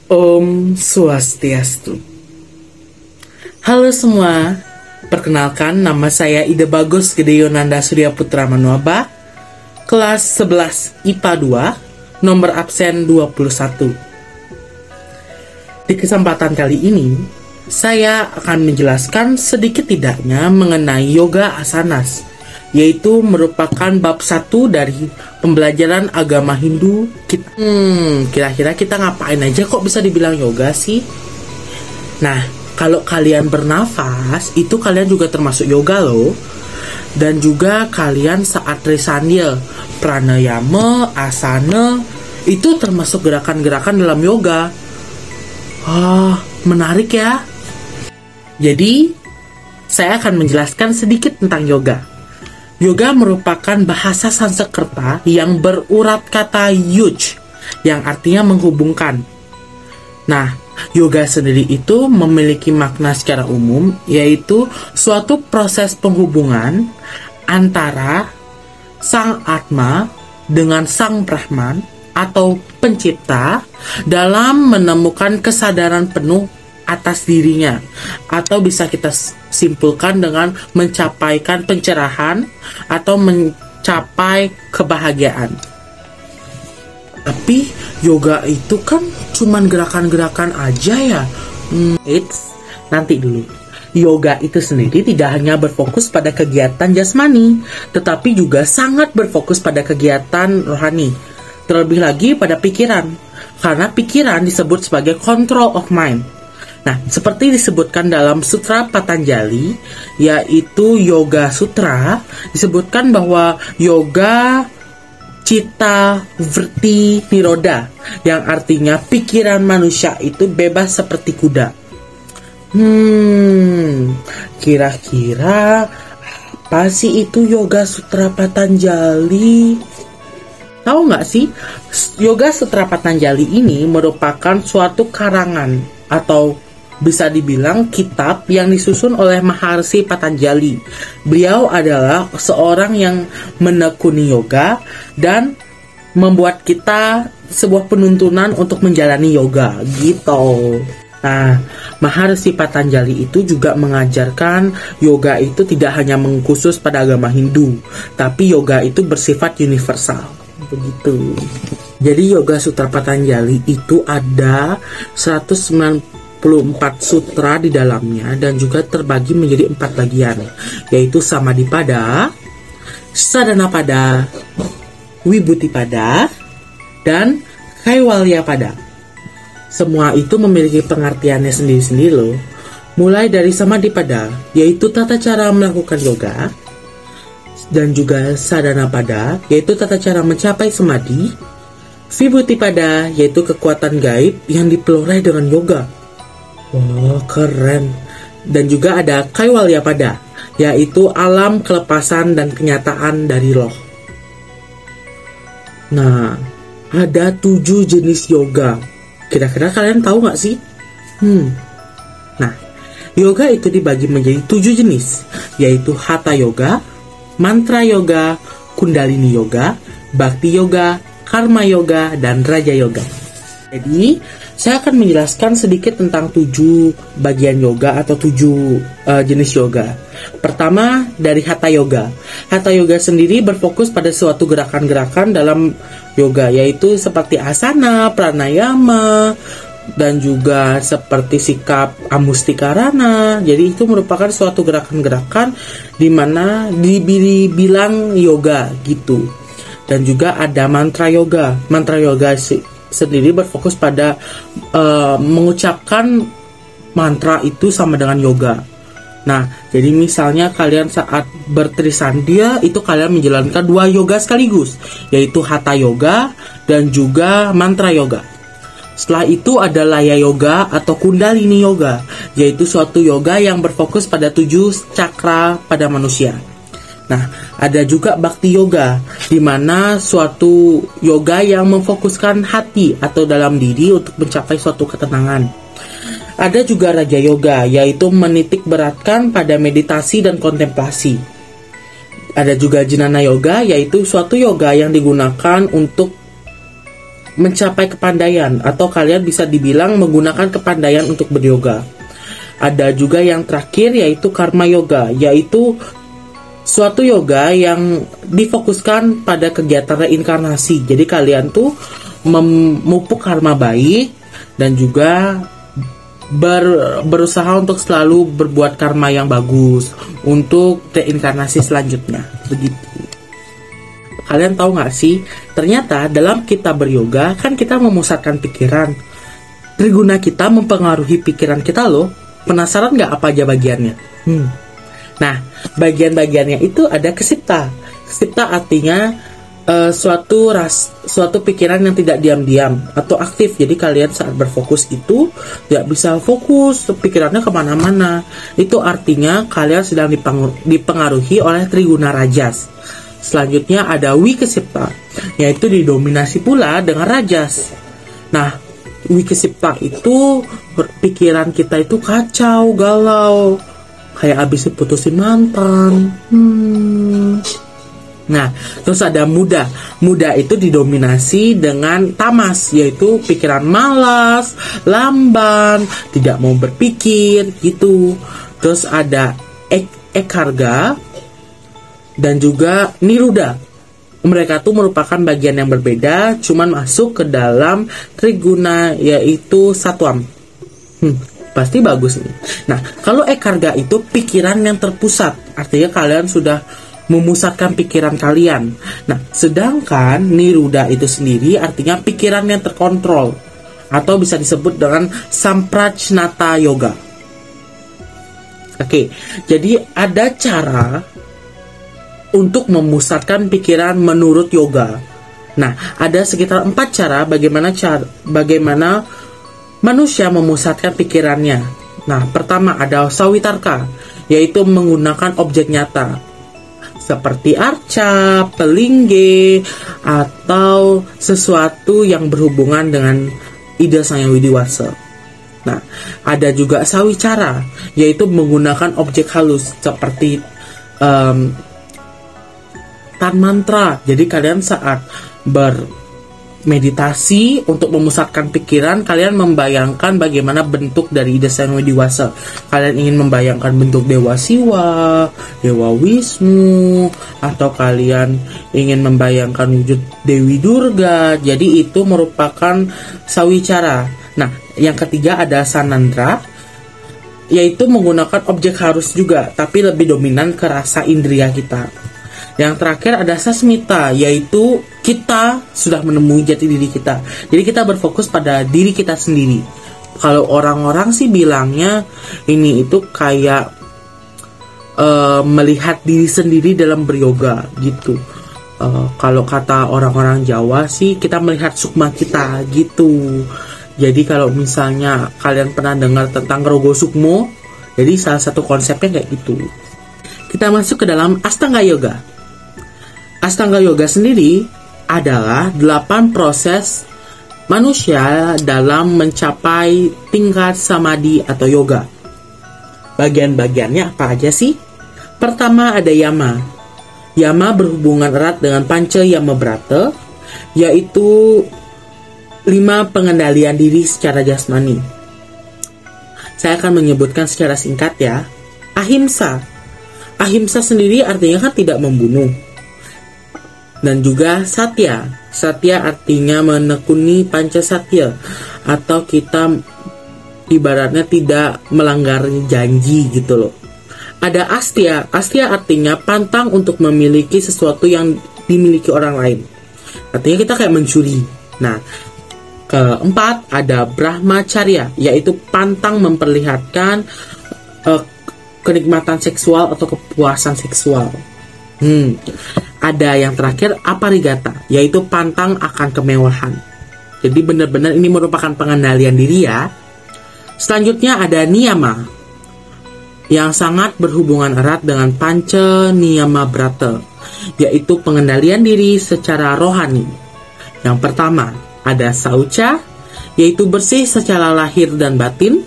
Om Swastiastu. Halo semua, perkenalkan nama saya Ida Bagus Gede Yonanda Surya Putra Manuaba, kelas 11 IPA 2, nomor absen 21. Di kesempatan kali ini, saya akan menjelaskan sedikit tidaknya mengenai yoga asanas, yaitu merupakan bab 1 dari pembelajaran agama Hindu kita. Kira-kira kita ngapain aja kok bisa dibilang yoga sih? Nah, kalau kalian bernafas, itu kalian juga termasuk yoga loh. Dan juga kalian saat trisandya, pranayama, asana, itu termasuk gerakan-gerakan dalam yoga. Menarik ya. Jadi, saya akan menjelaskan sedikit tentang yoga. Yoga merupakan bahasa Sanskerta yang berurat kata yuj, yang artinya menghubungkan. Nah, yoga sendiri itu memiliki makna secara umum, yaitu suatu proses penghubungan antara Sang Atma dengan Sang Brahman atau pencipta dalam menemukan kesadaran penuh atas dirinya, atau bisa kita simpulkan dengan mencapaikan pencerahan atau mencapai kebahagiaan. Tapi yoga itu kan cuman gerakan-gerakan aja ya. Nanti dulu. Yoga itu sendiri tidak hanya berfokus pada kegiatan jasmani, tetapi juga sangat berfokus pada kegiatan rohani. Terlebih lagi pada pikiran, karena pikiran disebut sebagai control of mind. Nah, seperti disebutkan dalam Sutra Patanjali, yaitu Yoga Sutra, disebutkan bahwa yoga Citta Vritti Nirodha, yang artinya pikiran manusia itu bebas seperti kuda. Kira-kira apa sih itu Yoga Sutra Patanjali? Tahu nggak sih, Yoga Sutra Patanjali ini merupakan suatu karangan atau bisa dibilang kitab yang disusun oleh Maharsi Patanjali. Beliau adalah seorang yang menekuni yoga dan membuat kita sebuah penuntunan untuk menjalani yoga gitu. Nah, Maharsi Patanjali itu juga mengajarkan yoga itu tidak hanya mengkhusus pada agama Hindu, tapi yoga itu bersifat universal. Begitu. Jadi Yoga Sutra Patanjali itu ada 194 sutra di dalamnya dan juga terbagi menjadi 4 bagian, yaitu Samadhipada, Sadhanapada, Vibhutipada, dan Kaivalyapada. Semua itu memiliki pengertiannya sendiri-sendiri loh. Mulai dari Samadhipada, yaitu tata cara melakukan yoga, dan juga Sadhanapada, yaitu tata cara mencapai samadhi, Vibhutipada, yaitu kekuatan gaib yang dipelihara dengan yoga. Wah, keren. Dan juga ada Kaivalyapada, yaitu alam kelepasan dan kenyataan dari roh. Nah, ada 7 jenis yoga. Kira-kira kalian tahu nggak sih? Nah, yoga itu dibagi menjadi 7 jenis, yaitu Hatha Yoga, Mantra Yoga, Kundalini Yoga, Bhakti Yoga, Karma Yoga, dan Raja Yoga. Jadi, saya akan menjelaskan sedikit tentang 7 bagian yoga atau 7 jenis yoga. Pertama, dari Hatha Yoga. Hatha Yoga sendiri berfokus pada suatu gerakan-gerakan dalam yoga, yaitu seperti asana, pranayama, dan juga seperti sikap amustikarana. Jadi itu merupakan suatu gerakan-gerakan di mana dibilang yoga gitu. Dan juga ada mantra yoga. Mantra yoga sendiri berfokus pada mengucapkan mantra itu sama dengan yoga. Nah, jadi misalnya kalian saat bertrisandya itu kalian menjalankan 2 yoga sekaligus, yaitu Hatha Yoga dan juga mantra yoga. Setelah itu ada Laya Yoga atau Kundalini Yoga, yaitu suatu yoga yang berfokus pada 7 cakra pada manusia. Nah, ada juga Bhakti Yoga, di mana suatu yoga yang memfokuskan hati atau dalam diri untuk mencapai suatu ketenangan. Ada juga Raja Yoga, yaitu menitik beratkan pada meditasi dan kontemplasi. Ada juga Jnana Yoga, yaitu suatu yoga yang digunakan untuk mencapai kepandaian, atau kalian bisa dibilang menggunakan kepandaian untuk beryoga. Ada juga yang terakhir, yaitu karma yoga, yaitu suatu yoga yang difokuskan pada kegiatan reinkarnasi. Jadi kalian tuh memupuk karma baik dan juga berusaha untuk selalu berbuat karma yang bagus untuk reinkarnasi selanjutnya. Begitu. Kalian tahu nggak sih, ternyata dalam kita beryoga kan kita memusatkan pikiran. Triguna kita mempengaruhi pikiran kita loh. Penasaran nggak apa aja bagiannya? Nah, bagian-bagiannya itu ada kesipta. Kesipta artinya suatu pikiran yang tidak diam-diam atau aktif. Jadi kalian saat berfokus itu tidak bisa fokus, pikirannya kemana-mana. Itu artinya kalian sedang dipengaruhi oleh triguna rajas. Selanjutnya ada wikesipta, yaitu didominasi pula dengan rajas. Nah, wikesipta itu pikiran kita itu kacau, galau, kayak abis diputusin mantan. Nah, terus ada muda. Muda itu didominasi dengan tamas, yaitu pikiran malas, lamban, tidak mau berpikir gitu. Terus ada ekarga dan juga niruda. Mereka tuh merupakan bagian yang berbeda, cuman masuk ke dalam triguna, yaitu satwam. Pasti bagus nih. Nah, kalau ekarga itu pikiran yang terpusat, artinya kalian sudah memusatkan pikiran kalian. Nah, sedangkan niruda itu sendiri artinya pikiran yang terkontrol, atau bisa disebut dengan samprajnata yoga. Oke, jadi ada cara untuk memusatkan pikiran menurut yoga. Nah, ada sekitar 4 cara bagaimana manusia memusatkan pikirannya. Nah, pertama ada sawitarka, yaitu menggunakan objek nyata seperti arca, pelingge, atau sesuatu yang berhubungan dengan ide Sang Hyang Widiwasa. Nah, ada juga sawicara, yaitu menggunakan objek halus seperti tan mantra. Jadi kalian saat bermeditasi untuk memusatkan pikiran, kalian membayangkan bagaimana bentuk dari ide Sang Hyang Widiwasa. Kalian ingin membayangkan bentuk Dewa Siwa, Dewa Wisnu, atau kalian ingin membayangkan wujud Dewi Durga. Jadi itu merupakan sawicara. Nah, yang ketiga ada sanandra, yaitu menggunakan objek harus juga, tapi lebih dominan ke rasa indria kita. Yang terakhir ada sasmita, yaitu kita sudah menemui jati diri kita. Jadi kita berfokus pada diri kita sendiri. Kalau orang-orang sih bilangnya ini itu kayak melihat diri sendiri dalam beryoga gitu. Kalau kata orang-orang Jawa sih kita melihat sukma kita gitu. Jadi kalau misalnya kalian pernah dengar tentang Rogo Sukmo, jadi salah satu konsepnya kayak gitu. Kita masuk ke dalam Astanga Yoga. Astanga Yoga sendiri adalah 8 proses manusia dalam mencapai tingkat samadhi atau yoga. Bagian-bagiannya apa aja sih? Pertama ada yama. Yama berhubungan erat dengan panca yama brata, yaitu 5 pengendalian diri secara jasmani. Saya akan menyebutkan secara singkat ya. Ahimsa. Ahimsa sendiri artinya kan tidak membunuh. Dan juga satya. Satya artinya menekuni panca satya, atau kita ibaratnya tidak melanggar janji gitu loh. Ada astya. Astya artinya pantang untuk memiliki sesuatu yang dimiliki orang lain. Artinya kita kayak mencuri. Nah, keempat ada brahmacharya, yaitu pantang memperlihatkan kenikmatan seksual atau kepuasan seksual. Ada yang terakhir aparigata, yaitu pantang akan kemewahan. Jadi benar-benar ini merupakan pengendalian diri ya. Selanjutnya ada niyama, yang sangat berhubungan erat dengan panca niyama brata, yaitu pengendalian diri secara rohani. Yang pertama ada saucha, yaitu bersih secara lahir dan batin.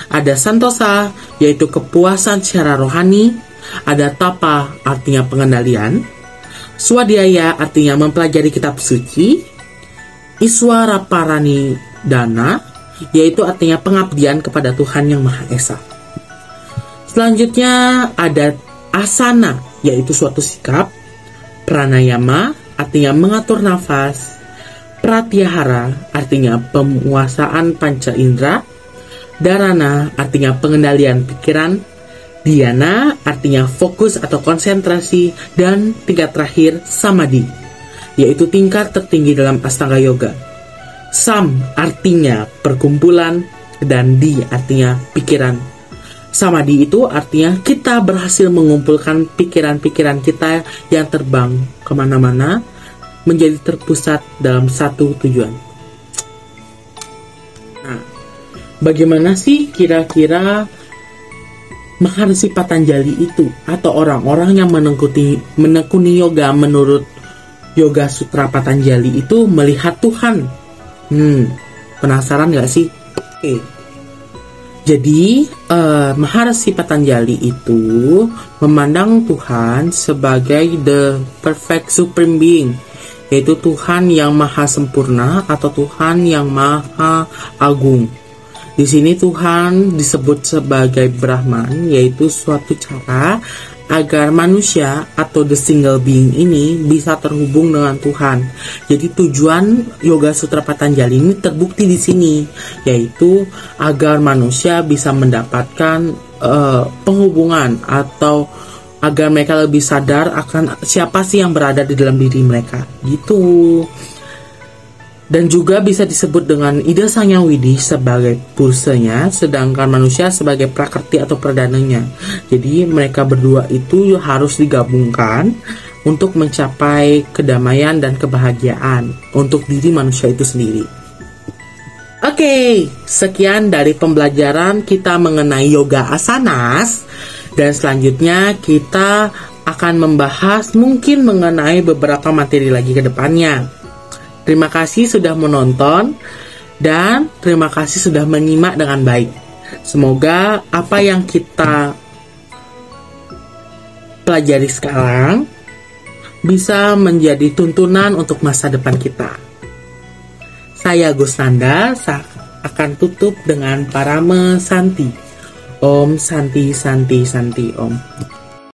Ada santosa, yaitu kepuasan secara rohani. Ada tapa, artinya pengendalian. Swadhyaya artinya mempelajari kitab suci. Iswara Parani Dana, yaitu artinya pengabdian kepada Tuhan Yang Maha Esa. Selanjutnya ada asana, yaitu suatu sikap. Pranayama artinya mengatur nafas. Pratyahara artinya penguasaan panca indera. Dharana artinya pengendalian pikiran. Dhyana artinya fokus atau konsentrasi. Dan tingkat terakhir samadhi, yaitu tingkat tertinggi dalam Astanga Yoga. Sam artinya perkumpulan dan di artinya pikiran. Samadhi itu artinya kita berhasil mengumpulkan pikiran-pikiran kita yang terbang kemana-mana menjadi terpusat dalam satu tujuan. Nah, bagaimana sih kira-kira Maharsi Patanjali itu atau orang-orang yang menekuni yoga menurut Yoga Sutra Patanjali itu melihat Tuhan? Penasaran gak sih? Oke. Jadi, Maharsi Patanjali itu memandang Tuhan sebagai the perfect supreme being, yaitu Tuhan yang maha sempurna atau Tuhan yang maha agung. Di sini Tuhan disebut sebagai Brahman, yaitu suatu cara agar manusia atau the single being ini bisa terhubung dengan Tuhan. Jadi tujuan Yoga Sutra Patanjali ini terbukti di sini, yaitu agar manusia bisa mendapatkan penghubungan atau agar mereka lebih sadar akan siapa sih yang berada di dalam diri mereka. Gitu. Dan juga bisa disebut dengan Ida Sangyawidi sebagai pursanya, sedangkan manusia sebagai prakerti atau perdananya. Jadi mereka berdua itu harus digabungkan untuk mencapai kedamaian dan kebahagiaan untuk diri manusia itu sendiri. Oke, sekian dari pembelajaran kita mengenai yoga asanas. Dan selanjutnya kita akan membahas mungkin mengenai beberapa materi lagi ke depannya. Terima kasih sudah menonton dan terima kasih sudah menyimak dengan baik. Semoga apa yang kita pelajari sekarang bisa menjadi tuntunan untuk masa depan kita. Saya Gus Nanda akan tutup dengan Parama Santi. Om Santi Santi Santi Om.